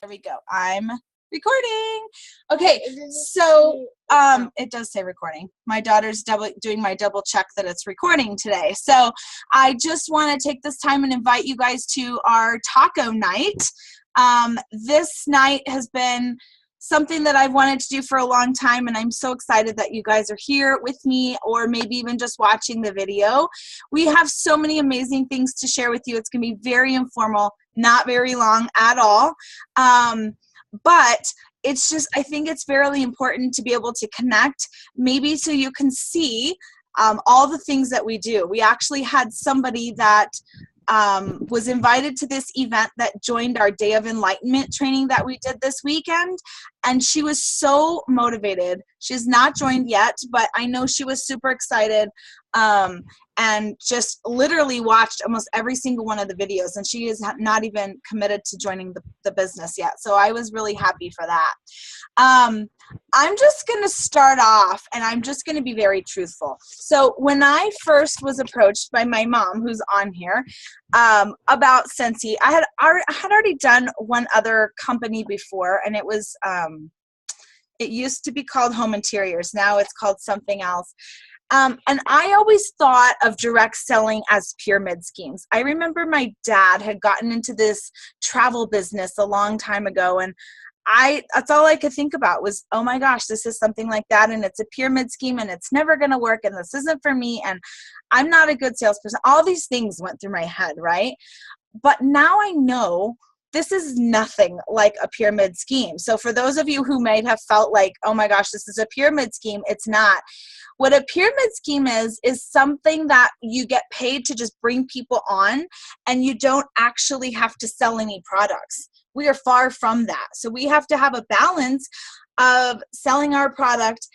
There we go. I'm recording. Okay, so it does say recording. My daughter's doing my double check that it's recording today. So I just want to take this time and invite you guys to our taco night. This night has been something that I've wanted to do for a long time, and I'm so excited that you guys are here with me, or maybe even just watching the video. We have so many amazing things to share with you. It's going to be very informal, not very long at all. But it's just, I think it's very important to be able to connect, maybe so you can see all the things that we do. We actually had somebody that was invited to this event that joined our Day of Enlightenment training that we did this weekend, and she was so motivated. She's not joined yet, but I know she was super excited and just literally watched almost every single one of the videos, and she is not even committed to joining the business yet. So I was really happy for that. I'm just going to start off, and I'm just going to be very truthful. So when I first was approached by my mom, who's on here, about Scentsy, I had already done one other company before, and it was it used to be called Home Interiors. Now it's called something else. And I always thought of direct selling as pyramid schemes. I remember my dad had gotten into this travel business a long time ago, and that's all I could think about was, oh my gosh, this is something like that, and it's a pyramid scheme, and it's never going to work, and this isn't for me, and I'm not a good salesperson. All these things went through my head, right? But now I know this is nothing like a pyramid scheme. So for those of you who might have felt like, oh my gosh, this is a pyramid scheme, it's not. What a pyramid scheme is something that you get paid to just bring people on, and you don't actually have to sell any products. We are far from that. So we have to have a balance of selling our product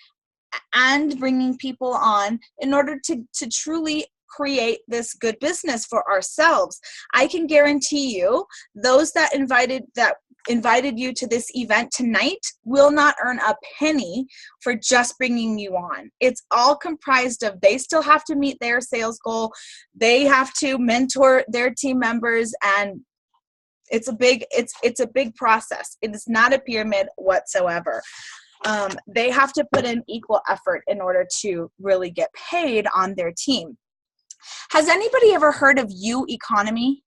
and bringing people on in order to truly create this good business for ourselves. I can guarantee you those that invited you to this event tonight will not earn a penny for just bringing you on. It's all comprised of, they still have to meet their sales goal. They have to mentor their team members, and it's a big process. It is not a pyramid whatsoever. They have to put in equal effort in order to really get paid on their team. Has anybody ever heard of U economy?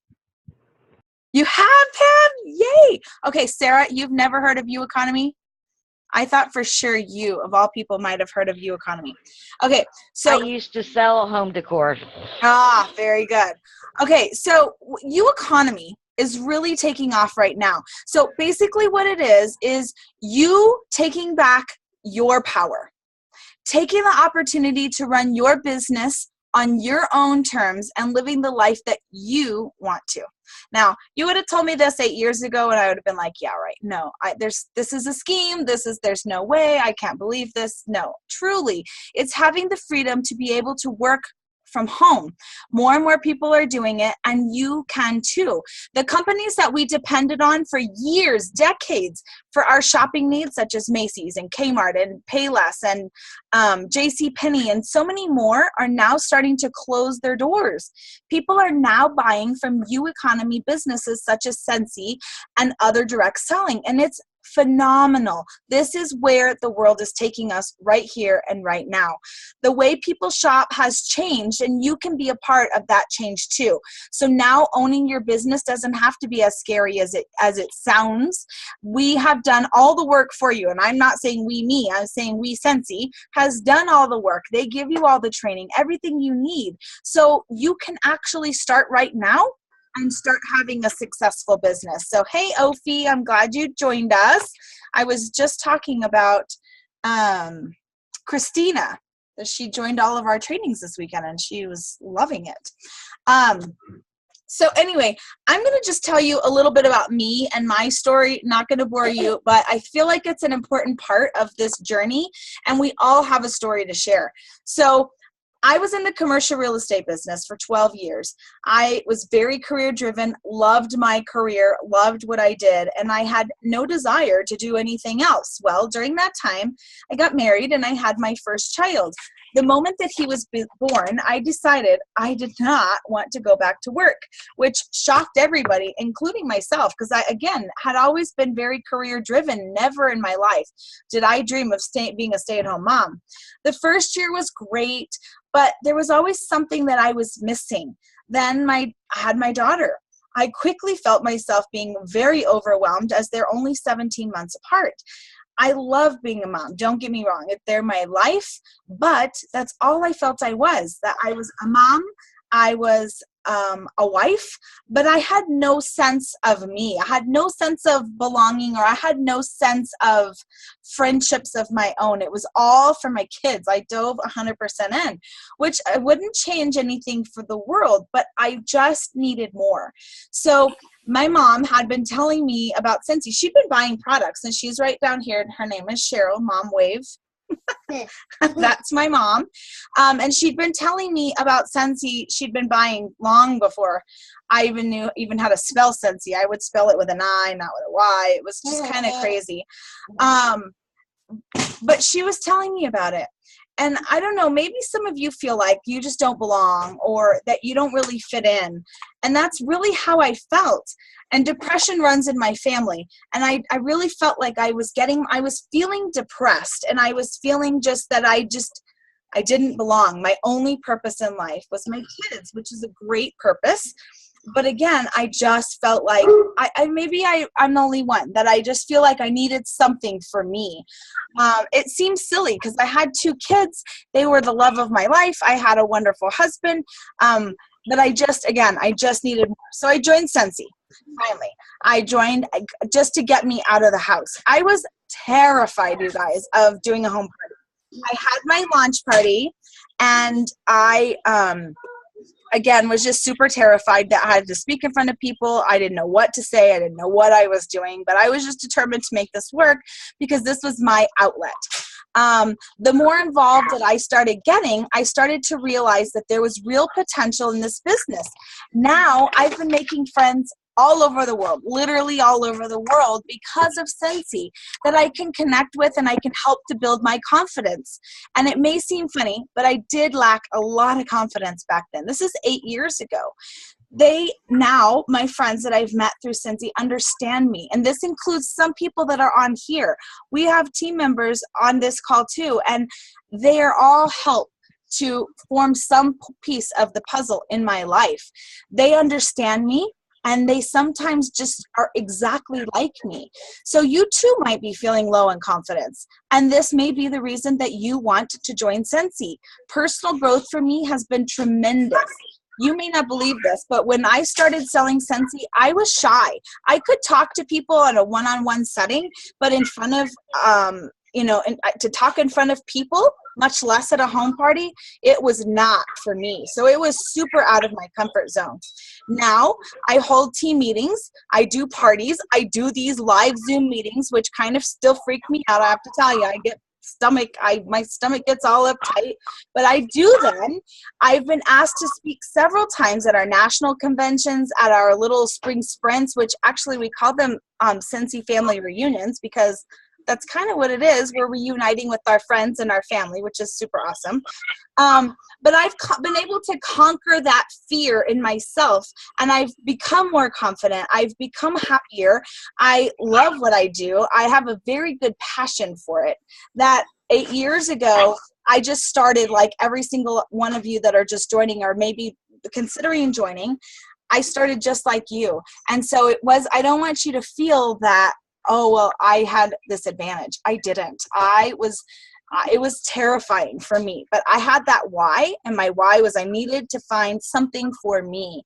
You have, Pam? Yay! Okay, Sarah, you've never heard of U economy? I thought for sure you, of all people, might have heard of U economy. Okay, so I used to sell home decor. Ah, very good. Okay, so U economy is really taking off right now. So basically what it is you taking back your power, taking the opportunity to run your business on your own terms and living the life that you want to. Now, you would have told me this 8 years ago, and I would have been like, yeah, right. No, this is a scheme. There's no way. I can't believe this. No, truly, it's having the freedom to be able to work from home. More and more people are doing it, and you can too. The companies that we depended on for years, decades, for our shopping needs, such as Macy's and Kmart and Payless and JCPenney and so many more, are now starting to close their doors. People are now buying from U economy businesses such as Scentsy and other direct selling, and it's phenomenal. This is where the world is taking us right here and right now. The way people shop has changed, and you can be a part of that change too. So now owning your business doesn't have to be as scary as it sounds. We have done all the work for you, and I'm not saying me, I'm saying we Scentsy has done all the work. They give you all the training, everything you need. So you can actually start right now and start having a successful business. So, hey, Ophi, I'm glad you joined us. I was just talking about Christina. She joined all of our trainings this weekend, and she was loving it. So anyway, I'm going to just tell you a little bit about me and my story. Not going to bore you, but I feel like it's an important part of this journey, and we all have a story to share. So I was in the commercial real estate business for 12 years. I was very career driven, loved my career, loved what I did, and I had no desire to do anything else. Well, during that time, I got married and I had my first child. The moment that he was born, I decided I did not want to go back to work, which shocked everybody, including myself, because I, again, had always been very career driven. Never in my life did I dream of being a stay-at-home mom. The first year was great, but there was always something that I was missing. Then I had my daughter. I quickly felt myself being very overwhelmed as they're only 17 months apart. I love being a mom. Don't get me wrong. They're my life, but that's all I felt I was, that I was a mom. I was a wife, but I had no sense of me. I had no sense of belonging, or I had no sense of friendships of my own. It was all for my kids. I dove 100% in, which I wouldn't change anything for the world, but I just needed more. So my mom had been telling me about Scentsy. She'd been buying products, and she's right down here, and her name is Cheryl. Mom wave. That's my mom. And she'd been telling me about Scentsy. She'd been buying long before I even knew how to spell Scentsy. I would spell it with an I, not with a Y. It was just kind of crazy. But she was telling me about it. And I don't know, maybe some of you feel like you just don't belong, or that you don't really fit in. And that's really how I felt. And depression runs in my family. And I really felt like I was feeling depressed, and I was feeling just that I didn't belong. My only purpose in life was my kids, which is a great purpose. But again, I just felt like I'm the only one, that I just feel like I needed something for me. It seems silly because I had 2 kids. They were the love of my life. I had a wonderful husband. But I just needed more. So I joined Scentsy. Finally, I joined just to get me out of the house. I was terrified, you guys, of doing a home party. I had my launch party, and I again was just super terrified that I had to speak in front of people. I didn't know what to say. I didn't know what I was doing, but I was just determined to make this work because this was my outlet. The more involved that I started getting, I started to realize that there was real potential in this business. Now I've been making friends all over the world, literally all over the world, because of Scentsy, that I can connect with, and I can help to build my confidence. And it may seem funny, but I did lack a lot of confidence back then. This is 8 years ago. My friends that I've met through Scentsy understand me. And this includes some people that are on here. We have team members on this call too, and they are all help to form some piece of the puzzle in my life. They understand me, and they sometimes just are exactly like me. So you too might be feeling low in confidence, and this may be the reason that you want to join Scentsy. Personal growth for me has been tremendous. You may not believe this, but when I started selling Scentsy, I was shy. I could talk to people in a one-on-one setting, but in front of, to talk in front of people, much less at a home party, it was not for me. So it was super out of my comfort zone. Now I hold team meetings. I do parties. I do these live Zoom meetings, which kind of still freak me out. I have to tell you, my stomach gets all uptight, but I do them. I've been asked to speak several times at our national conventions, at our little spring sprints, which actually we call them Scentsy family reunions, because that's kind of what it is. We're reuniting with our friends and our family, which is super awesome. But I've been able to conquer that fear in myself, and I've become more confident. I've become happier. I love what I do. I have a very good passion for it. That 8 years ago, I just started, like every single one of you that are just joining or maybe considering joining, I started just like you. And so I don't want you to feel that, oh, well, I had this advantage. I didn't. It was terrifying for me, but I had that why, and my why was I needed to find something for me.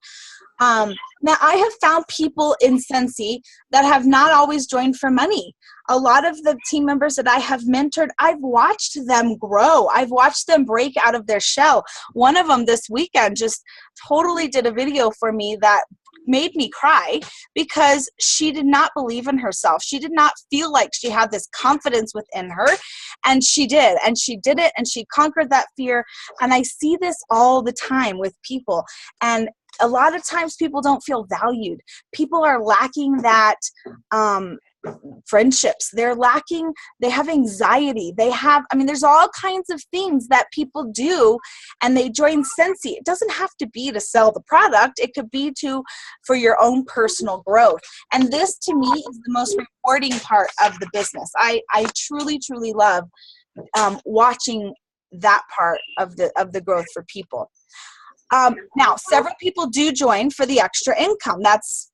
Now, I have found people in Scentsy that have not always joined for money. A lot of the team members that I have mentored, I've watched them grow. I've watched them break out of their shell. One of them this weekend just totally did a video for me that made me cry because she did not believe in herself. She did not feel like she had this confidence within her, and she did. And she did it, and she conquered that fear. And I see this all the time with people. And a lot of times people don't feel valued. People are lacking that friendships. They're lacking, they have anxiety. They have, I mean, there's all kinds of things that people do, and they join Scentsy. It doesn't have to be to sell the product. It could be for your own personal growth. And this to me is the most rewarding part of the business. I truly, truly love watching that part of the growth for people. Now, several people do join for the extra income. That's,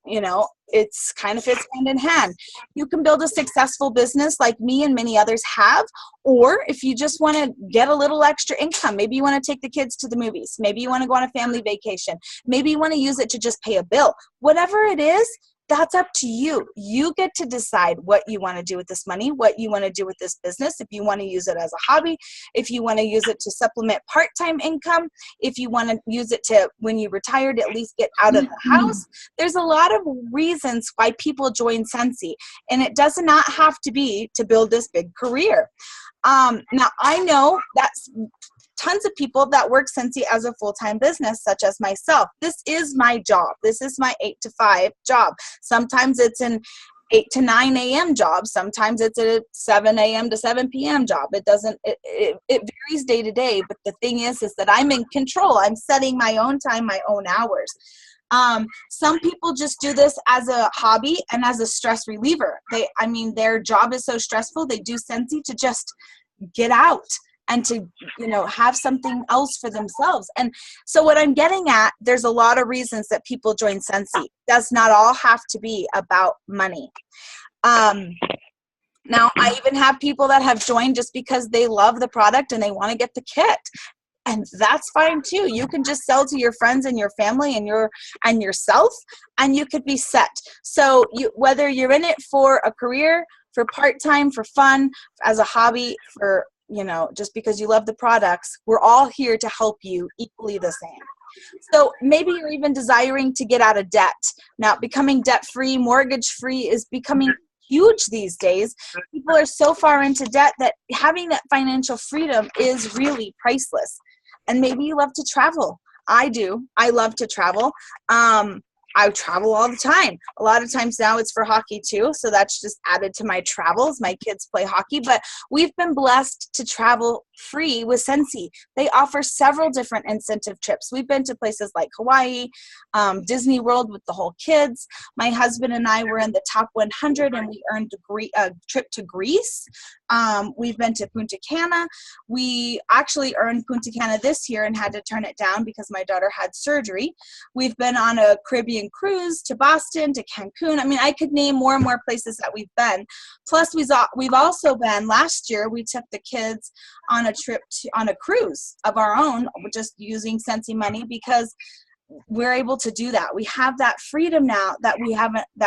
it's kind of fits hand in hand. You can build a successful business like me and many others have, or if you just want to get a little extra income, maybe you want to take the kids to the movies, maybe you want to go on a family vacation, maybe you want to use it to just pay a bill. Whatever it is, that's up to you. You get to decide what you want to do with this money, what you want to do with this business. If you want to use it as a hobby, if you want to use it to supplement part-time income, if you want to use it to, when you retired, at least get out of the house. There's a lot of reasons why people join Scentsy, and it does not have to be to build this big career. Now, I know that's tons of people that work Scentsy as a full-time business, such as myself. This is my job. This is my 8 to 5 job. Sometimes it's an 8 to 9 a.m. job. Sometimes it's a 7 a.m. to 7 p.m. job. It varies day to day, but the thing is that I'm in control. I'm setting my own time, my own hours. Some people just do this as a hobby and as a stress reliever. Their job is so stressful, they do Scentsy to just get out and to, have something else for themselves. And so what I'm getting at, there's a lot of reasons that people join Scentsy. It does not all have to be about money. Now, I even have people that have joined just because they love the product and they want to get the kit. And that's fine too. You can just sell to your friends and your family and yourself, and you could be set. So whether you're in it for a career, for part-time, for fun, as a hobby, for just because you love the products, we're all here to help you equally the same. So maybe you're even desiring to get out of debt. Now, becoming debt-free, mortgage-free is becoming huge these days. People are so far into debt that having that financial freedom is really priceless. And maybe you love to travel. I do. I love to travel. I travel all the time. A lot of times now it's for hockey too, so that's just added to my travels. My kids play hockey, but we've been blessed to travel free with Scentsy. They offer several different incentive trips. We've been to places like Hawaii, Disney World with the whole kids. My husband and I were in the top 100, and we earned a trip to Greece. We've been to Punta Cana. We actually earned Punta Cana this year and had to turn it down because my daughter had surgery. We've been on a Caribbean cruise to Boston, to Cancun. I could name more and more places that we've been. Plus, we've also been, last year, we took the kids on a trip on a cruise of our own, just using Scentsy money, because we're able to do that. We have that freedom now that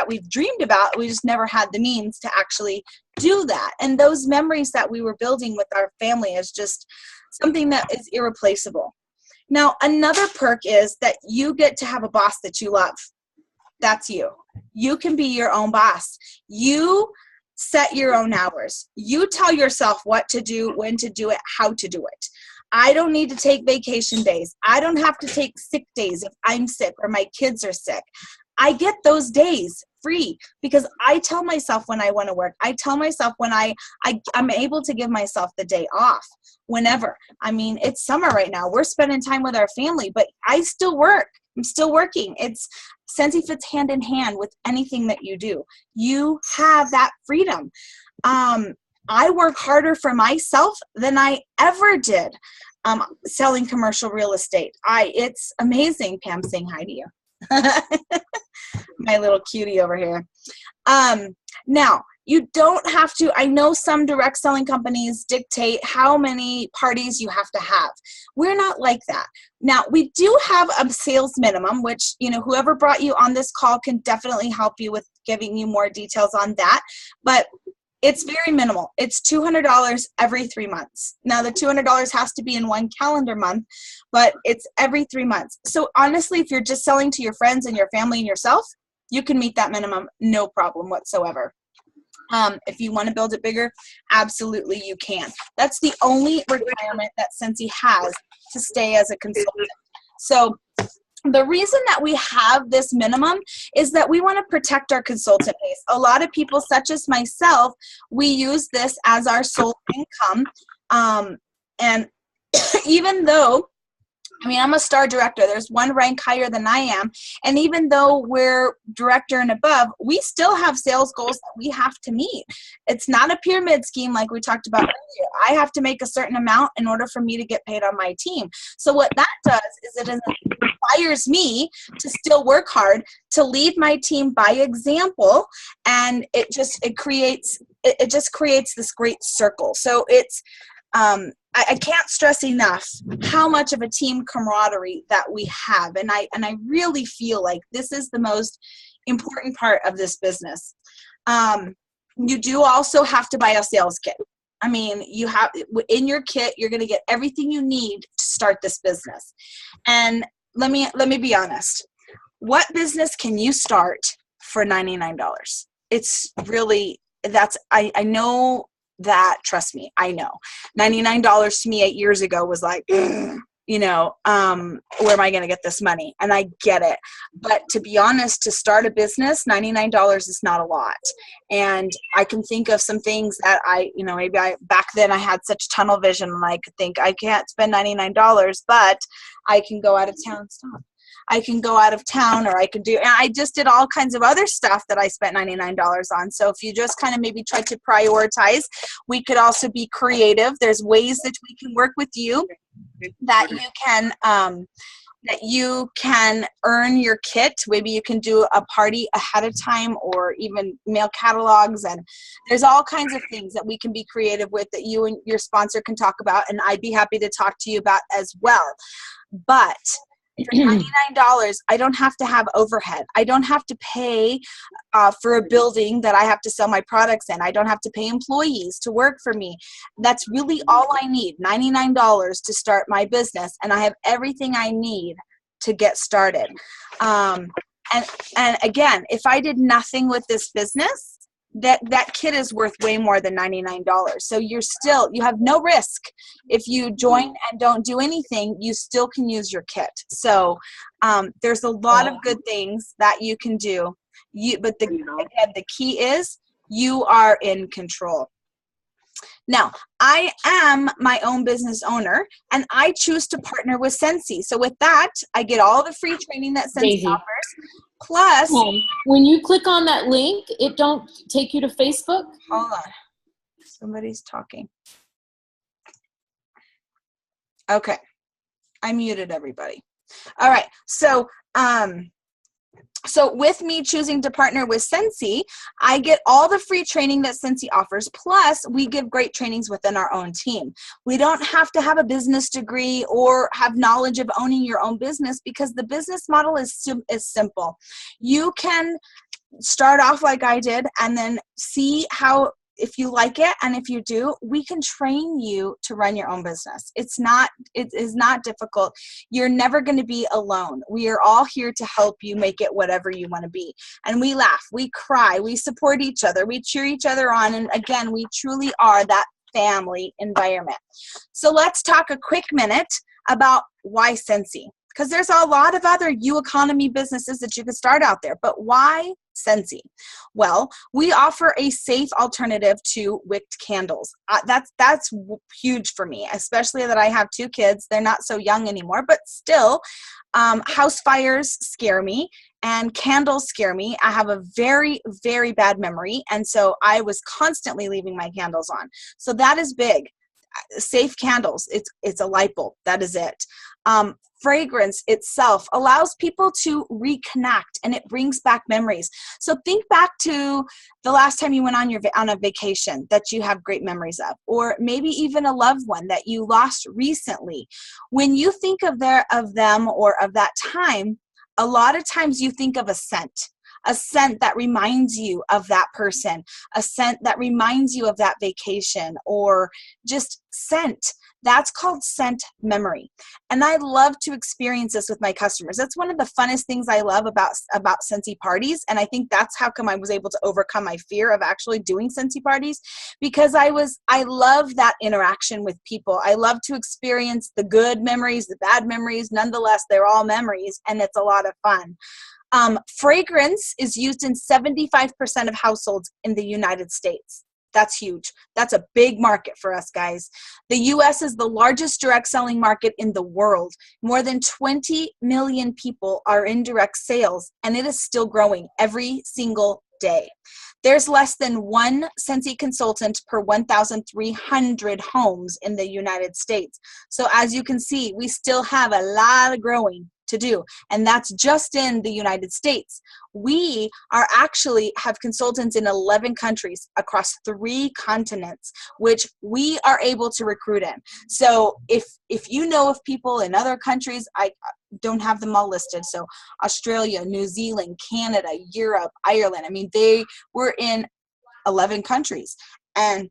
we've dreamed about. We just never had the means to actually do that. And those memories that we were building with our family is just something that is irreplaceable. Now, another perk is that you get to have a boss that you love. That's you. You can be your own boss. You set your own hours. You tell yourself what to do, when to do it, how to do it. I don't need to take vacation days. I don't have to take sick days if I'm sick or my kids are sick. I get those days free because I tell myself when I want to work. I tell myself when I'm able to give myself the day off whenever. It's summer right now. We're spending time with our family, but I still work. I'm still working. Scentsy fits hand in hand with anything that you do. You have that freedom. I work harder for myself than I ever did selling commercial real estate. It's amazing. Pam saying hi to you. My little cutie over here. Now, you don't have to, I know some direct selling companies dictate how many parties you have to have. We're not like that. Now, we do have a sales minimum, which, whoever brought you on this call can definitely help you with giving you more details on that. But it's very minimal. It's $200 every 3 months. Now, the $200 has to be in one calendar month, but it's every 3 months. So honestly, if you're just selling to your friends and your family and yourself, you can meet that minimum, no problem whatsoever. If you want to build it bigger, absolutely you can. That's the only requirement that Scentsy has to stay as a consultant. So The reason that we have this minimum is that we want to protect our consultant base. A lot of people, such as myself, we use this as our sole income. And even though, I mean, I'm a star director. There's one rank higher than I am. And even though we're director and above, we still have sales goals that we have to meet. It's not a pyramid scheme like we talked about earlier. I have to make a certain amount in order for me to get paid on my team. So what that does is it inspires me to still work hard, to lead my team by example, and it just creates this great circle. So it's I can't stress enough how much of a team camaraderie that we have, and I really feel like this is the most important part of this business. You do also have to buy a sales kit. I mean, you have in your kit, you're going to get everything you need to start this business. And let me be honest. What business can you start for $99? It's really, I know that, trust me, I know. $99 to me 8 years ago was like, you know, where am I going to get this money? And I get it. But to be honest, to start a business, $99 is not a lot. And I can think of some things that back then I had such tunnel vision and I could think I can't spend $99, but I can go out of town. Stop. I can go out of town, or I could do, and I just did all kinds of other stuff that I spent $99 on. So if you just kind of maybe try to prioritize, we could also be creative. There's ways that we can work with you that you can earn your kit. Maybe you can do a party ahead of time, or even mail catalogs, and there's all kinds of things that we can be creative with that you and your sponsor can talk about, and I'd be happy to talk to you about as well. But for $99, I don't have to have overhead. I don't have to pay for a building that I have to sell my products in. I don't have to pay employees to work for me. That's really all I need, $99 to start my business, and I have everything I need to get started. And again, if I did nothing with this business, that kit is worth way more than $99. So you have no risk. If you join and don't do anything, you still can use your kit. So there's a lot of good things that you can do. But the key is you are in control. Now, I am my own business owner, and I choose to partner with Scentsy. So with that, I get all the free training that Scentsy offers. Plus, when you click on that link, it don't take you to Facebook? Hold on. Somebody's talking. Okay. I muted everybody. All right. So with me choosing to partner with Scentsy, I get all the free training that Scentsy offers, plus we give great trainings within our own team. We don't have to have a business degree or have knowledge of owning your own business, because the business model is simple. You can start off like I did and then see how, if you like it, and if you do, we can train you to run your own business. It is not difficult. You're never going to be alone. We are all here to help you make it whatever you want to be. And we laugh, we cry, we support each other, we cheer each other on. And again, we truly are that family environment. So let's talk a quick minute about why Scentsy. Because there's a lot of other economy businesses that you could start out there, but why Scentsy? Well, we offer a safe alternative to wicked candles. That's huge for me, especially that I have 2 kids. They're not so young anymore, but still, house fires scare me and candles scare me. I have a very, very bad memory, and so I was constantly leaving my candles on. So that is big. Safe candles, it's a light bulb. That is it. Fragrance itself allows people to reconnect, and it brings back memories. So think back to the last time you went on a vacation that you have great memories of, or maybe even a loved one that you lost recently. When you think of them or of that time, a lot of times you think of a scent. a scent that reminds you of that person, a scent that reminds you of that vacation, or just scent. That's called scent memory. And I love to experience this with my customers. That's one of the funnest things I love about Scentsy parties. And I think that's how come I was able to overcome my fear of actually doing Scentsy parties, because I love that interaction with people. I love to experience the good memories, the bad memories. Nonetheless, they're all memories, and it's a lot of fun. Fragrance is used in 75% of households in the United States. That's huge. That's a big market for us, guys. The U.S. is the largest direct selling market in the world. More than 20 million people are in direct sales, and it is still growing every single day. There's less than one Scentsy consultant per 1,300 homes in the United States. So as you can see, we still have a lot of growing to do, and that's just in the United States. We are actually have consultants in 11 countries across 3 continents, which we are able to recruit in. So if you know of people in other countries, I don't have them all listed. So Australia, New Zealand, Canada, Europe, Ireland. I mean, we're in 11 countries, and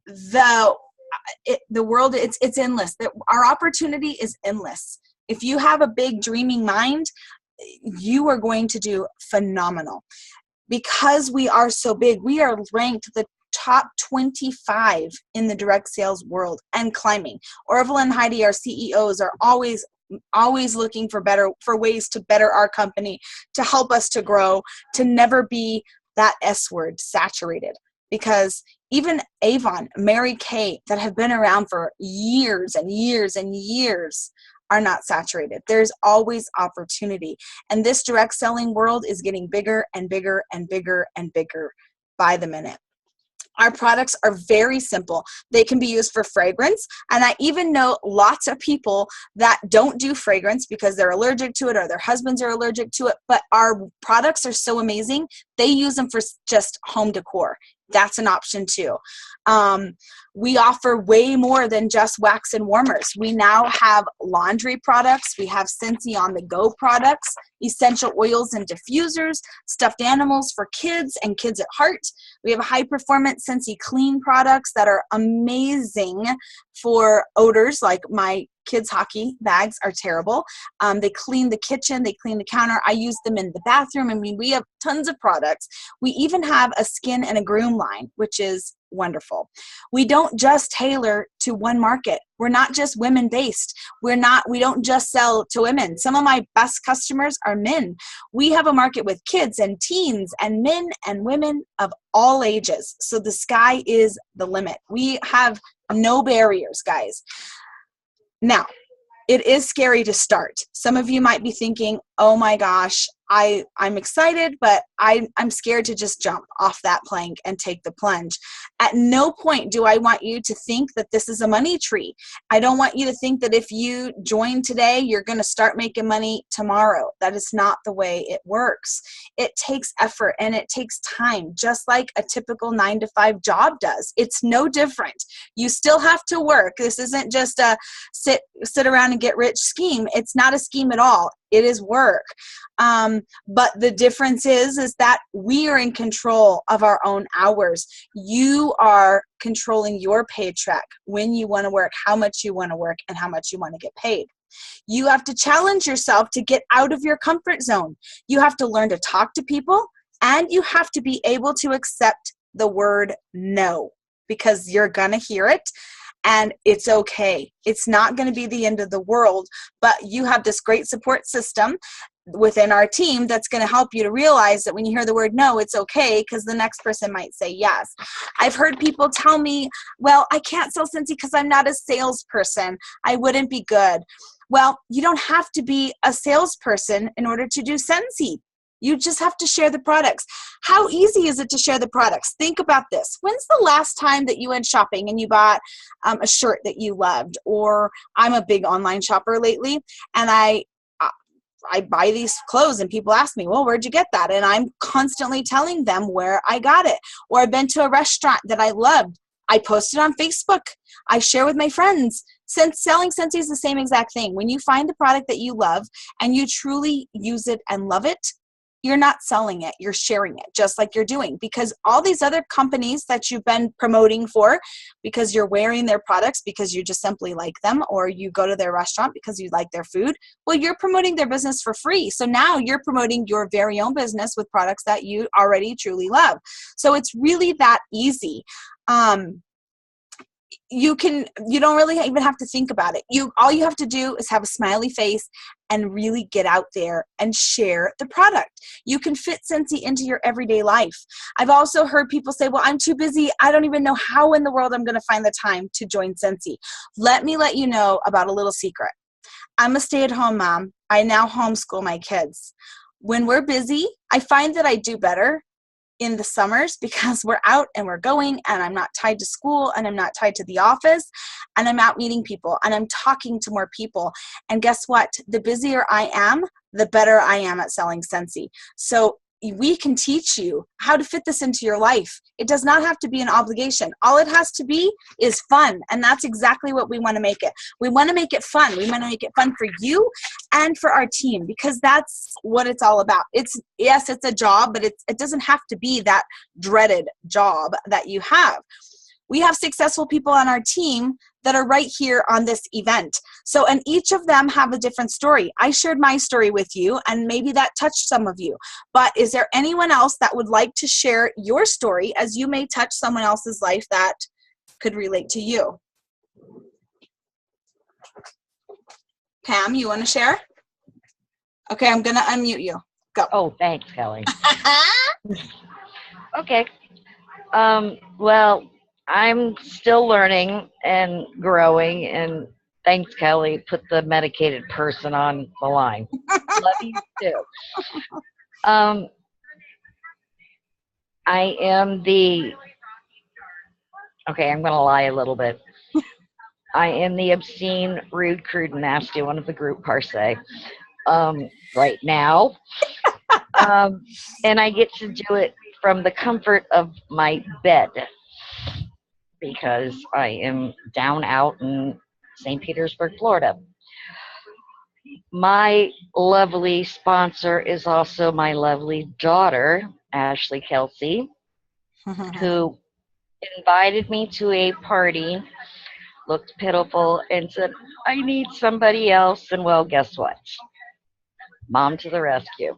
the world, it's endless. Our opportunity is endless. If you have a big dreaming mind, you are going to do phenomenal. Because we are so big, we are ranked the top 25 in the direct sales world and climbing. Orville and Heidi, our CEOs, are always looking for ways to better our company, to help us to grow, to never be that S word, saturated. Because even Avon, Mary Kay, that have been around for years and years and years, are not saturated. There's always opportunity. And this direct selling world is getting bigger and bigger and bigger and bigger by the minute. Our products are very simple. They can be used for fragrance. And I even know lots of people that don't do fragrance because they're allergic to it or their husbands are allergic to it. But our products are so amazing, they use them for just home decor. That's an option too. We offer way more than just wax and warmers. We now have laundry products. We have Scentsy on the go products, essential oils and diffusers, stuffed animals for kids and kids at heart. We have high performance Scentsy clean products that are amazing for odors, like my kids' hockey bags are terrible. They clean the kitchen, they clean the counter. I use them in the bathroom. I mean, we have tons of products. We even have a skin and a groom line, which is wonderful. We don't just tailor to one market. We're not just women based. We don't just sell to women. Some of my best customers are men. We have a market with kids and teens and men and women of all ages. So the sky is the limit. We have no barriers, guys. Now, it is scary to start. Some of you might be thinking, oh my gosh, I'm excited, but I'm scared to just jump off that plank and take the plunge. At no point do I want you to think that this is a money tree. I don't want you to think that if you join today, you're going to start making money tomorrow. That is not the way it works. It takes effort and it takes time, just like a typical 9-to-5 job does. It's no different. You still have to work. This isn't just a sit around and get rich scheme. It's not a scheme at all. It is work. But the difference is that we are in control of our own hours. You are controlling your paycheck, when you want to work, how much you want to work, and how much you want to get paid. You have to challenge yourself to get out of your comfort zone. You have to learn to talk to people, and you have to be able to accept the word no, because you're going to hear it. And it's okay. It's not going to be the end of the world, but you have this great support system within our team that's going to help you to realize that when you hear the word no, it's okay, because the next person might say yes. I've heard people tell me, well, I can't sell Scentsy because I'm not a salesperson. I wouldn't be good. Well, you don't have to be a salesperson in order to do Scentsy. You just have to share the products. How easy is it to share the products? Think about this. When's the last time that you went shopping and you bought a shirt that you loved? Or I'm a big online shopper lately, and I buy these clothes and people ask me, well, where'd you get that? And I'm constantly telling them where I got it. Or I've been to a restaurant that I loved. I post it on Facebook. I share with my friends. Since selling Scentsy is the same exact thing. When you find the product that you love and you truly use it and love it, you're not selling it, you're sharing it, just like you're doing. Because all these other companies that you've been promoting for, because you're wearing their products, because you just simply like them, or you go to their restaurant because you like their food, well, you're promoting their business for free. So now you're promoting your very own business with products that you already truly love. So it's really that easy. You don't really even have to think about it. All you have to do is have a smiley face and really get out there and share the product. You can fit Scentsy into your everyday life. I've also heard people say, well, I'm too busy. I don't even know how in the world I'm going to find the time to join Scentsy. Let me let you know about a little secret. I'm a stay-at-home mom. I now homeschool my kids. When we're busy, I find that I do better in the summers because we're out and we're going, and I'm not tied to school, and I'm not tied to the office, and I'm out meeting people, and I'm talking to more people. And guess what? The busier I am, the better I am at selling Scentsy. So we can teach you how to fit this into your life. It does not have to be an obligation. All it has to be is fun. And that's exactly what we want to make it. We want to make it fun. We want to make it fun for you and for our team, because that's what it's all about. Yes, it's a job, but it doesn't have to be that dreaded job that you have. We have successful people on our team that are right here on this event. So, and each of them have a different story. I shared my story with you, and maybe that touched some of you. But is there anyone else that would like to share your story, as you may touch someone else's life that could relate to you? Pam, you want to share? Okay, I'm going to unmute you. Go. Oh, thanks, Kelly. Okay. Well, I'm still learning and growing, and thanks, Kelly. Put the medicated person on the line. Love you too. I am okay, I'm going to lie a little bit. I am the obscene, rude, crude, and nasty one of the group, per se, right now. And I get to do it from the comfort of my bed, because I am down out in St. Petersburg, Florida. My lovely sponsor is also my lovely daughter, Ashley Kelsey, who invited me to a party, looked pitiful, and said, I need somebody else. And well, guess what? Mom to the rescue.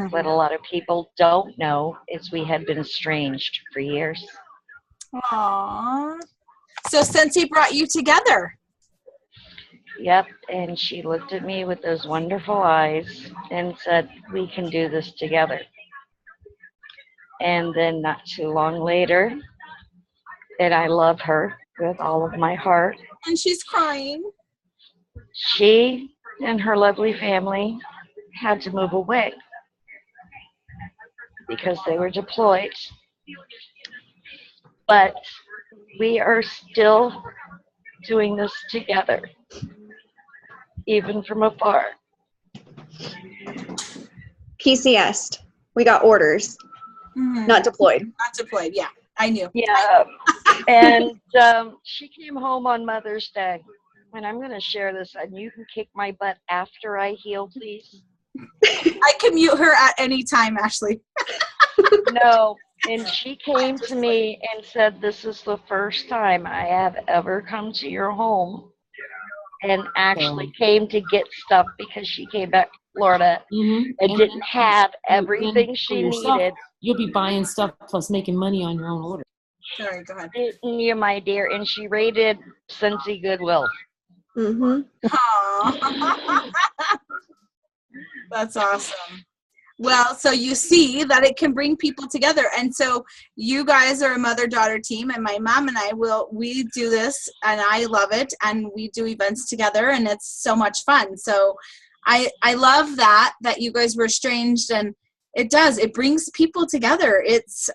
What a lot of people don't know is we had been estranged for years. Aww. So Scentsy brought you together. Yep, and she looked at me with those wonderful eyes and said, we can do this together. And then not too long later, and I love her with all of my heart. And she's crying. She and her lovely family had to move away because they were deployed. But we are still doing this together, even from afar. PCS. We got orders. Not deployed. Not deployed, yeah. I knew. Yeah. And she came home on Mother's Day. And I'm going to share this, and you can kick my butt after I heal, please. I can mute her at any time, Ashley. No. And she came to me and said, this is the first time I have ever come to your home, and actually came to get stuff because she came back to Florida and didn't have everything she needed. You'll be buying stuff plus making money on your own order. Sorry, go ahead. Didn't you, my dear? And she rated Scentsy Goodwill. Aww. That's awesome. Well, so you see that it can bring people together. And so you guys are a mother-daughter team, and my mom and we do this, and I love it, and we do events together, and it's so much fun. So I love that you guys were estranged, and it brings people together. It's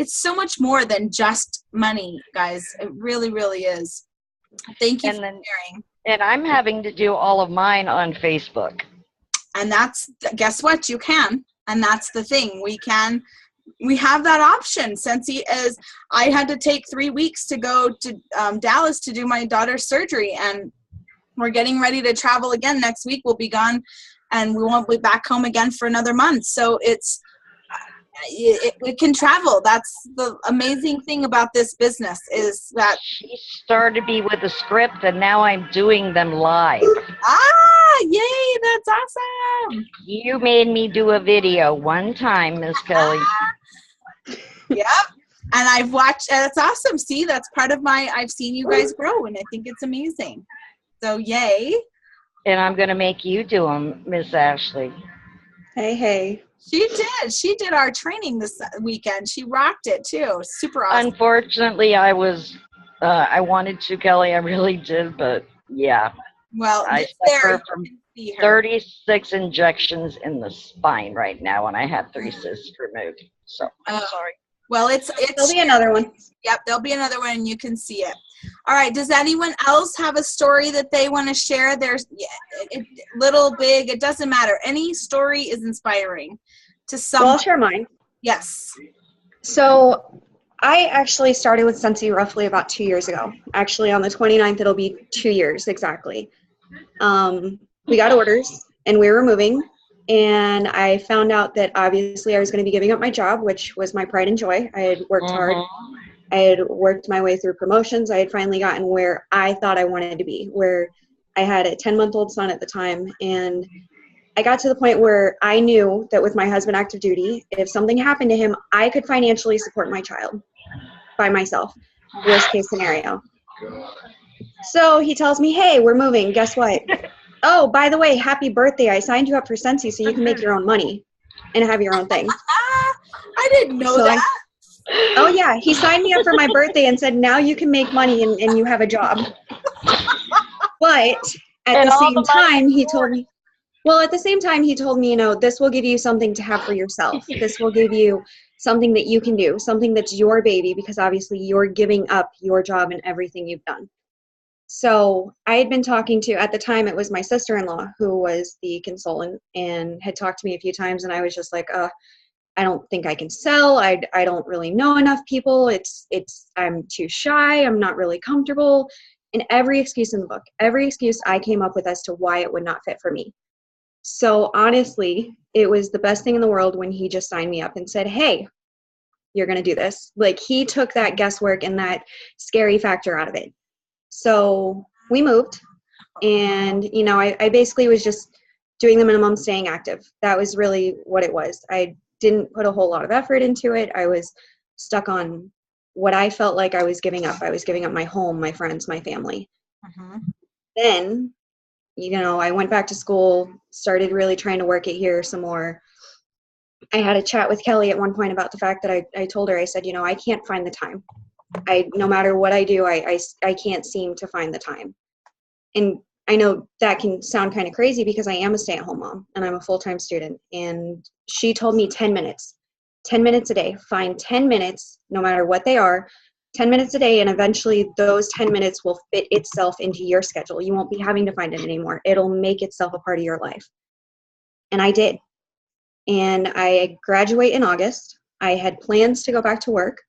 so much more than just money, guys. It really, really is. Thank you for sharing. And I'm having to do all of mine on Facebook. And guess what? You can. And that's the thing. We have that option. Scentsy is, I had to take 3 weeks to go to Dallas to do my daughter's surgery. And we're getting ready to travel again next week. We'll be gone and we won't be back home again for another month. So it can travel. That's the amazing thing about this business, is that She started me with a script, and now I'm doing them live. Yay, that's awesome. You made me do a video one time, Miss Kelly. Yep. And I've watched, and it's awesome. See, that's part of I've seen you guys grow, and I think it's amazing. So yay. And I'm going to make you do them, Miss Ashley. Hey. She did our training this weekend. She rocked it too. Super awesome. Unfortunately, I wanted to, Kelly. I really did, but yeah. Well, I suffer from 36 injections in the spine right now, and I had 3 cysts removed. So I'm sorry. Well, There'll be another one. Yep, there'll be another one, and you can see it. All right. Does anyone else have a story that they want to share? There's little, big, it doesn't matter. Any story is inspiring to someone. Well, I'll share mine. Yes. So I actually started with Scentsy roughly about 2 years ago. Actually, on the 29th, it'll be 2 years exactly. We got orders, and we were moving. And I found out that obviously I was going to be giving up my job, which was my pride and joy. I had worked hard. I had worked my way through promotions. I had finally gotten where I thought I wanted to be, where I had a 10-month-old son at the time. And I got to the point where I knew that with my husband active duty, if something happened to him, I could financially support my child by myself, worst case scenario. So he tells me, hey, we're moving. Guess what? Oh, by the way, happy birthday. I signed you up for Scentsy so you can make your own money and have your own thing. I didn't know that. Oh, yeah. He signed me up for my birthday and said, now you can make money and you have a job. But at the same time, he told me, this will give you something to have for yourself. This will give you something that you can do, something that's your baby, because obviously you're giving up your job and everything you've done. So I had been talking to, at the time, it was my sister-in-law who was the consultant and had talked to me a few times. And I was just like, I don't think I can sell. I don't really know enough people. I'm too shy. I'm not really comfortable. And every excuse in the book, every excuse I came up with as to why it would not fit for me. So honestly, it was the best thing in the world when he just signed me up and said, hey, you're going to do this. Like, he took that guesswork and that scary factor out of it. So we moved, and, I basically was just doing the minimum, staying active. That was really what it was. I didn't put a whole lot of effort into it. I was stuck on what I felt like I was giving up. I was giving up my home, my friends, my family. Then, I went back to school, started really trying to work it here some more. I had a chat with Kelly at one point about the fact that I told her, I said, I can't find the time. No matter what I do, I can't seem to find the time. And I know that can sound kind of crazy because I am a stay-at-home mom and I'm a full-time student. And she told me 10 minutes a day. Find 10 minutes, no matter what they are, 10 minutes a day, and eventually those 10 minutes will fit itself into your schedule. You won't be having to find it anymore. It'll make itself a part of your life. And I did. And I graduate in August. I had plans to go back to work,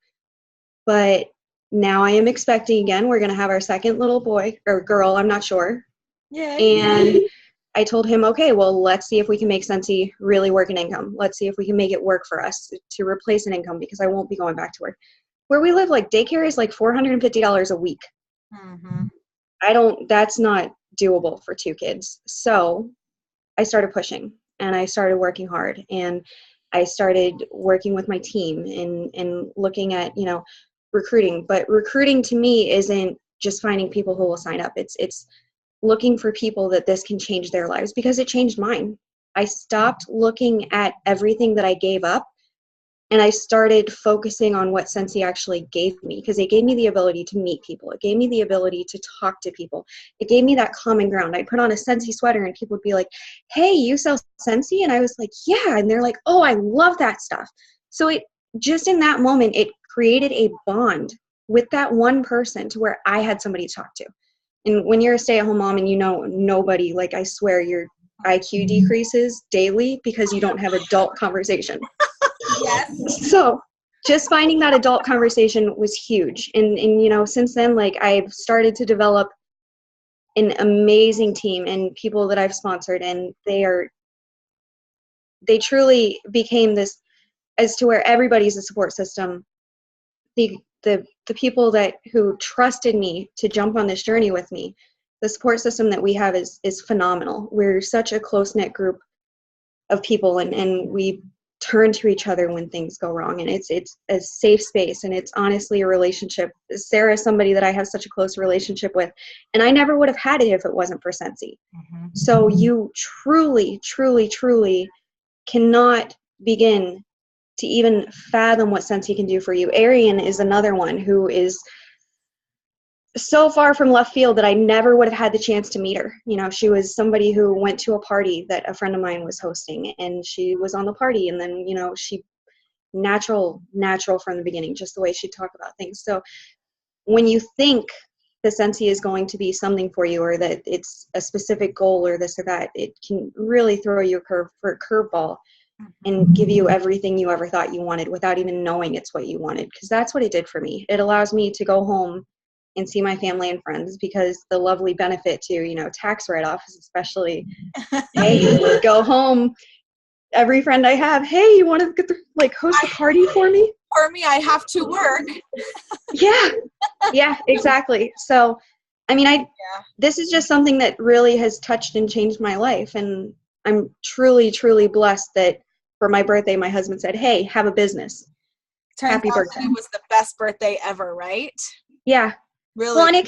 but now I am expecting again. We're going to have our second little boy or girl, I'm not sure. Yay. And I told him, okay, well, let's see if we can make Scentsy really work an income. Let's see if we can make it work for us to replace an income, because I won't be going back to work. Where we live, like, daycare is like $450 a week. That's not doable for 2 kids. So I started pushing and I started working hard, and I started working with my team and looking at, recruiting. But recruiting to me isn't just finding people who will sign up. It's looking for people that this can change their lives, because it changed mine. I stopped looking at everything that I gave up, and I started focusing on what Scentsy actually gave me, because it gave me the ability to meet people. It gave me the ability to talk to people. It gave me that common ground. I'd put on a Scentsy sweater and people would be like, hey, you sell Scentsy? And I was like, yeah. And they're like, oh, I love that stuff. So it just in that moment, it created a bond with that one person to where I had somebody to talk to. And when you're a stay-at-home mom and nobody, like, I swear your IQ decreases daily because you don't have adult conversation. Yes. So just finding that adult conversation was huge. And since then, like, I've started to develop an amazing team and people that I've sponsored, and they are they truly became this, as to where everybody's a support system. The people who trusted me to jump on this journey with me, the support system that we have is phenomenal. We're such a close-knit group of people, and we turn to each other when things go wrong, and it's a safe space, and it's honestly a relationship. Sarah is somebody that I have such a close relationship with, and I never would have had it if it wasn't for Scentsy. So you truly, truly, truly cannot begin to even fathom what Scentsy can do for you. Arian is another one who is so far from left field that I never would have had the chance to meet her. You know, she was somebody who went to a party that a friend of mine was hosting, and she was on the party, and then, you know, she natural from the beginning, just the way she talked about things. So when you think the Scentsy is going to be something for you, or that it's a specific goal or this or that, it can really throw you for a curveball and give you everything you ever thought you wanted without even knowing it's what you wanted. Because that's what it did for me. It allows me to go home and see my family and friends, because the lovely benefit to, you know, tax write-offs, especially, hey, go home. Every friend I have, hey, you want to get host a party for me? For me, I have to work. Yeah, exactly. So, I mean, this is just something that really has touched and changed my life, and I'm truly, truly blessed that for my birthday, my husband said, hey, have a business. Happy birthday. It was the best birthday ever, right? Yeah. Really? Well, and it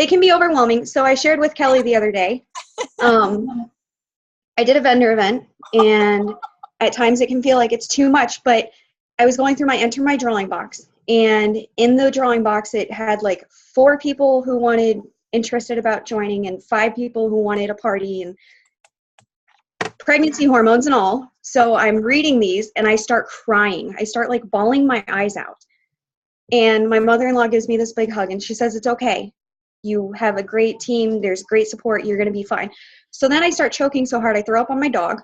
can be overwhelming. So I shared with Kelly the other day. I did a vendor event, and at times it can feel like it's too much, but I was going through enter my drawing box, and in the drawing box it had 4 people who interested about joining, and 5 people who wanted a party, and pregnancy hormones and all. So I'm reading these and I start crying. I start bawling my eyes out. And my mother-in-law gives me this big hug, and she says, it's okay. You have a great team. There's great support. You're going to be fine. So then I start choking so hard I throw up on my dog.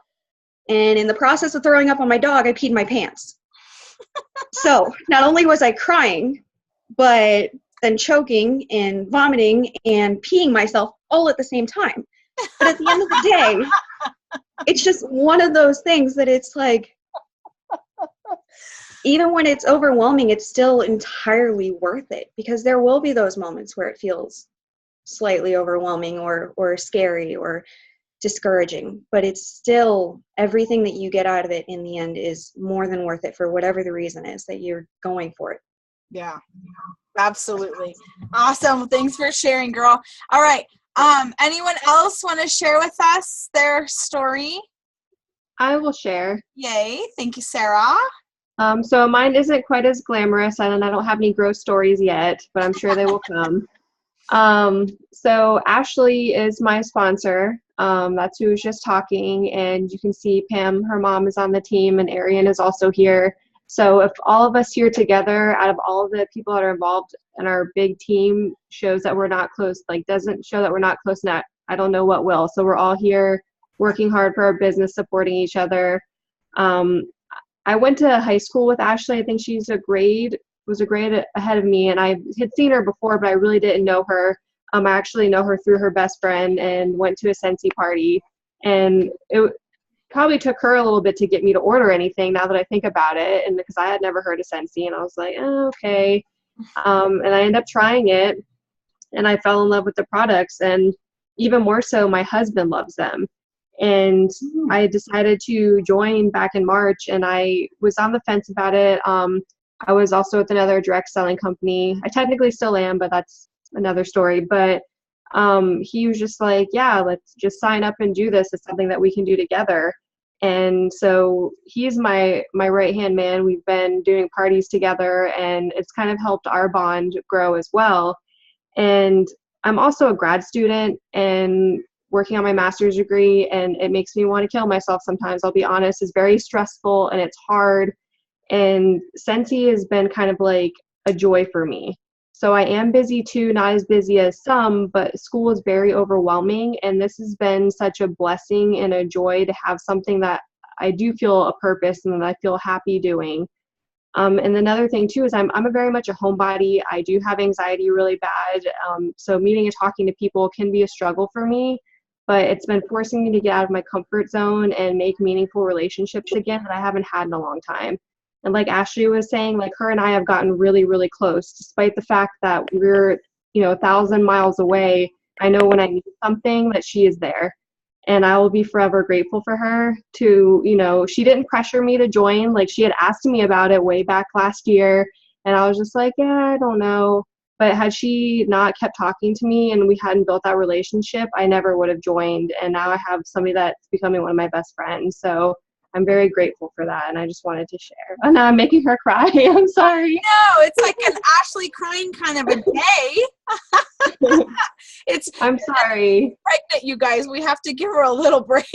And in the process of throwing up on my dog, I peed my pants. So not only was I crying, but then choking and vomiting and peeing myself all at the same time. But at the end of the day, it's just one of those things that it's even when it's overwhelming, it's still entirely worth it, because there will be those moments where it feels slightly overwhelming or scary or discouraging, but it's still, everything that you get out of it in the end is more than worth it for whatever the reason is that you're going for it. Yeah, absolutely. Awesome. Thanks for sharing, girl. All right. Anyone else want to share with us their story? I will share. Yay. Thank you, Sarah. So mine isn't quite as glamorous, and I don't have any gross stories yet, but I'm sure they will come. So Ashley is my sponsor. That's who was just talking, and you can see Pam, her mom, is on the team, and Arian is also here. So if all of us here together, out of all of the people that are involved in our big team, shows that we're not close, doesn't show that we're not close knit, I don't know what will. So we're all here working hard for our business, supporting each other. I went to high school with Ashley. I think she's a grade ahead of me, and I had seen her before, but I really didn't know her. I actually know her through her best friend, and went to a Scentsy party, and it probably took her a little bit to get me to order anything, now that I think about it, and because I had never heard of Scentsy, and I was like, oh, okay. And I ended up trying it, and I fell in love with the products, and even more so, my husband loves them. And I decided to join back in March, and I was on the fence about it. I was also with another direct selling company. I technically still am, but that's another story. But he was just like, yeah, let's just sign up and do this. It's something that we can do together. And so he's my right-hand man. We've been doing parties together, and it's kind of helped our bond grow as well. And I'm also a grad student and working on my master's degree, and it makes me want to kill myself sometimes, I'll be honest. It's very stressful and it's hard. And Scentsy has been kind of like a joy for me. So I am busy too, not as busy as some, but school is very overwhelming. And this has been such a blessing and a joy to have something that I do feel a purpose and that I feel happy doing. And another thing too is I'm a very much a homebody. I do have anxiety really bad. So meeting and talking to people can be a struggle for me. but it's been forcing me to get out of my comfort zone and make meaningful relationships again that I haven't had in a long time. And like Ashley was saying, like her and I have gotten really, really close, despite the fact that we're, 1,000 miles away. I know when I need something that she is there. And I will be forever grateful for her to, she didn't pressure me to join. Like she had asked me about it way back last year. And I was just like, yeah, I don't know. But had she not kept talking to me and we hadn't built that relationship, I never would have joined. And now I have somebody that's becoming one of my best friends. So I'm very grateful for that. And I just wanted to share. And now I'm making her cry. I'm sorry. No, it's like an Ashley crying kind of a day. I'm sorry. Pregnant, you guys. We have to give her a little break.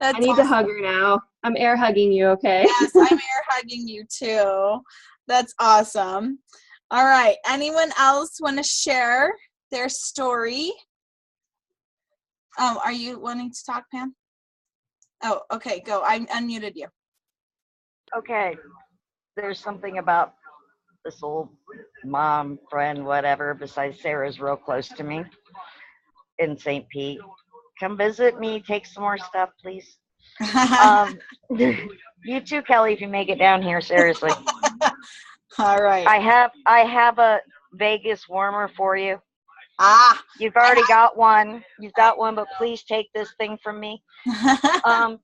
I need to hug her now. I'm air hugging you, okay? Yes, I'm air hugging you too. That's awesome. All right. Anyone else want to share their story? Oh, are you wanting to talk, Pam? Oh, okay. Go. I unmuted you. Okay. There's something about this old mom, friend, whatever, besides Sarah's real close to me in St. Pete. Come visit me. Take some more stuff, please. You too, Kelly, if you make it down here, seriously. All right. I have a Vegas warmer for you. You've already got one. You've got one, but please take this thing from me. I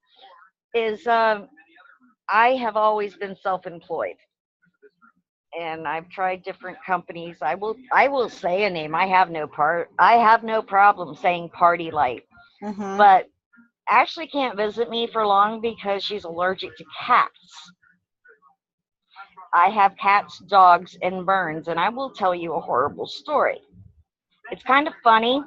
have always been self-employed, and I've tried different companies. I will say a name. I have no problem saying Party Light, but Ashley can't visit me for long because she's allergic to cats. I have cats, dogs, and burns, and I will tell you a horrible story. It's kind of funny.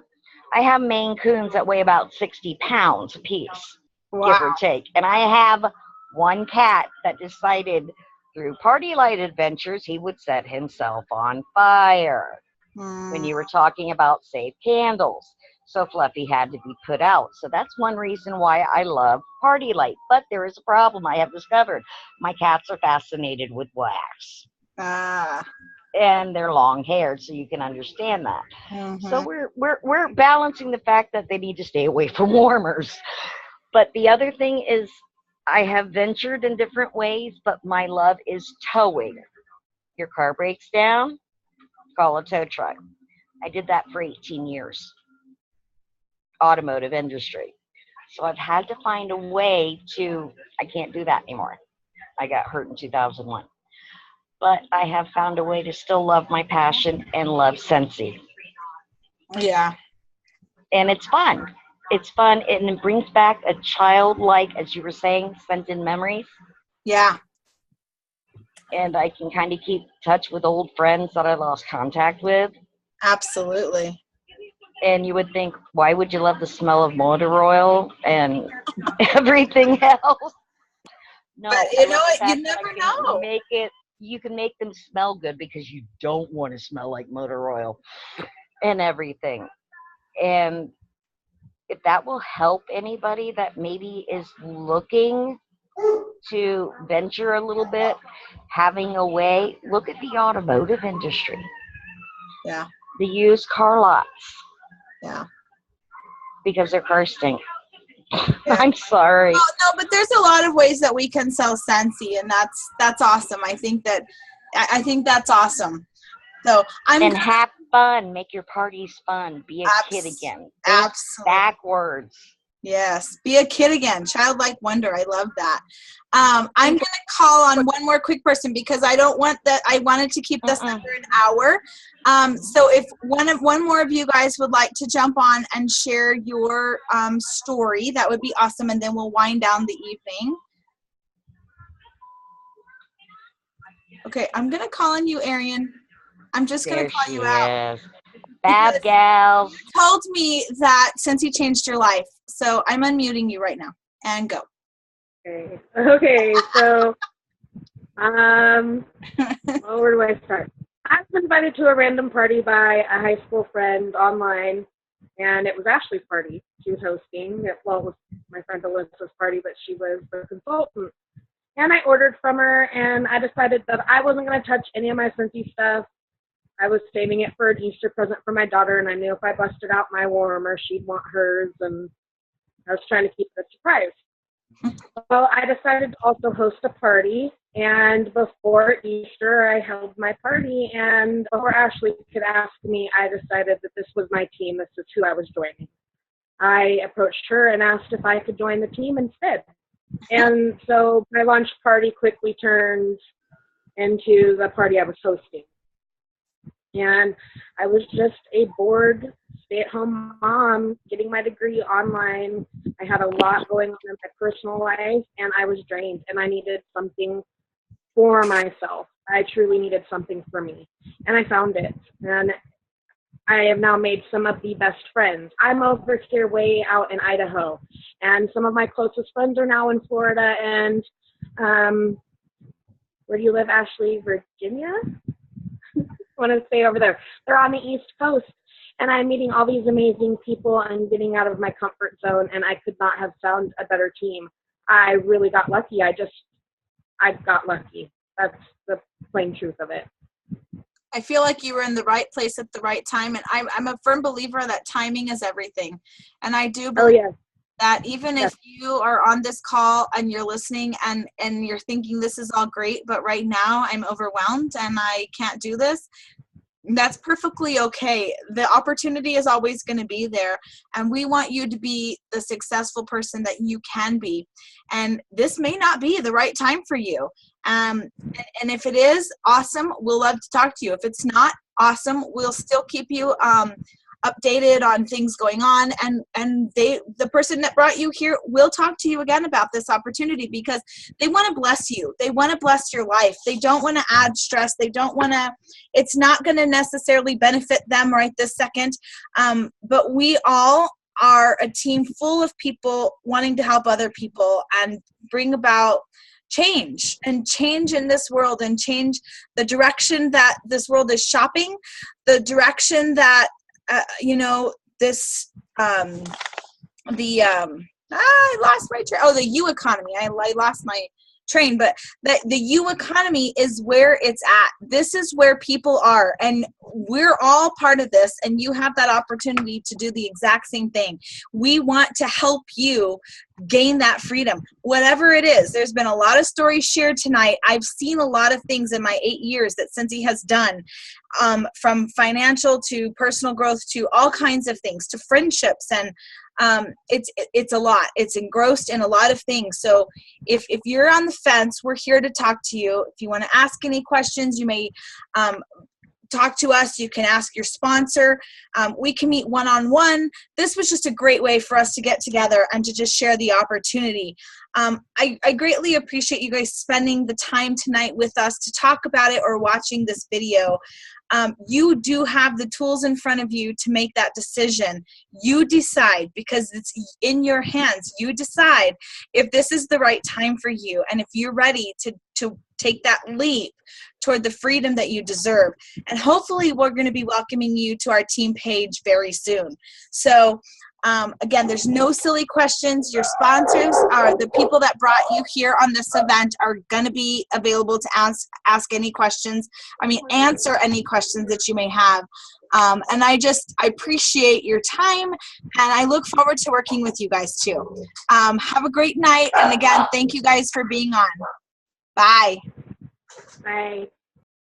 I have Maine Coons that weigh about 60 pounds a piece, give or take. And I have one cat that decided through Party Light Adventures he would set himself on fire. When you were talking about safe candles. So Fluffy had to be put out. So that's one reason why I love Party Light. But there is a problem I have discovered. My cats are fascinated with wax. And they're long haired, so you can understand that. So we're balancing the fact that they need to stay away from warmers. But the other thing is I have ventured in different ways, but my love is towing. Your car breaks down, call a tow truck. I did that for 18 years. Automotive industry. So I've had to find a way I can't do that anymore. I got hurt in 2001. But I have found a way to still love my passion and love Scentsy. Yeah. And it's fun. It's fun, and it brings back a childlike, as you were saying, scented memories. Yeah. And I can kind of keep touch with old friends that I lost contact with. Absolutely. And you would think, why would you love the smell of motor oil and everything else? No, but you know what? You never know. You can make them smell good because you don't want to smell like motor oil and everything. And if that will help anybody that maybe is looking to venture a little bit, having a way, look at the automotive industry. Yeah. The used car lots. Yeah. Because their cars stink. Yeah. I'm sorry. Oh, no, but there's a lot of ways that we can sell Scentsy, and that's awesome. I think that's awesome. So have fun. Make your parties fun. Be a kid again. Think backwards. Yes, be a kid again. Childlike wonder. I love that. I'm going to call on one more quick person because I don't want that. I wanted to keep this under an hour. So if one more of you guys would like to jump on and share your story, that would be awesome. And then we'll wind down the evening. Okay, I'm going to call on you, Arian. I'm just going to call you out. Bad gals. You told me that Scentsy changed your life. So I'm unmuting you right now. And go. Okay, so well, where do I start? I was invited to a random party by a high school friend online, and it was Ashley's party. She was hosting. It was my friend Alyssa's party, but she was the consultant. And I ordered from her, and I decided that I wasn't going to touch any of my Scentsy stuff. I was saving it for an Easter present for my daughter, and I knew if I busted out my warmer, she'd want hers, and I was trying to keep it a surprise. Well, I decided to also host a party, and before Easter, I held my party, and before Ashley could ask me, I decided that this was my team. This is who I was joining. I approached her and asked if I could join the team instead. And so my lunch party quickly turned into the party I was hosting. And I was just a bored stay-at-home mom getting my degree online. I had a lot going on in my personal life, and I was drained, and I needed something for myself. I truly needed something for me, and I found it. And I have now made some of the best friends. I'm over here way out in Idaho, and some of my closest friends are now in Florida. And where do you live, Ashley? Virginia? I want to stay over there. They're on the East Coast, and I'm meeting all these amazing people and getting out of my comfort zone, and I could not have found a better team. I really got lucky. I got lucky. That's the plain truth of it. I feel like you were in the right place at the right time, and I'm a firm believer that timing is everything. And I do believe that even if you are on this call and you're listening and you're thinking this is all great, but right now I'm overwhelmed and I can't do this, that's perfectly okay. The opportunity is always going to be there, and we want you to be the successful person that you can be. And this may not be the right time for you. And if it is, awesome. We'll love to talk to you. If it's not, awesome. We'll still keep you updated on things going on, and the person that brought you here will talk to you again about this opportunity, because they want to bless you. They want to bless your life. They don't want to add stress. They don't want to, it's not going to necessarily benefit them right this second. But we all are a team full of people wanting to help other people and bring about change in this world, and change the direction that this world is shopping, the direction that I lost my train. Oh, the U economy. I lost my train, but the U economy is where it's at. This is where people are, and we're all part of this, and you have that opportunity to do the exact same thing. We want to help you gain that freedom, whatever it is. There's been a lot of stories shared tonight. I've seen a lot of things in my 8 years that Scentsy has done, from financial to personal growth to all kinds of things, to friendships, and it's a lot. It's engrossed in a lot of things. So if you're on the fence, we're here to talk to you. If you want to ask any questions, you may talk to us. You can ask your sponsor. We can meet one-on-one. This was just a great way for us to get together and to just share the opportunity. I greatly appreciate you guys spending the time tonight with us to talk about it or watching this video. You do have the tools in front of you to make that decision. You decide, because it's in your hands. You decide if this is the right time for you, and if you're ready to take that leap toward the freedom that you deserve. And hopefully we're going to be welcoming you to our team page very soon. So again, there's no silly questions. Your sponsors are the people that brought you here on this event, are going to be available to ask any questions. Answer any questions that you may have. And I appreciate your time, and I look forward to working with you guys too. Have a great night. And again, thank you guys for being on. Bye. Bye.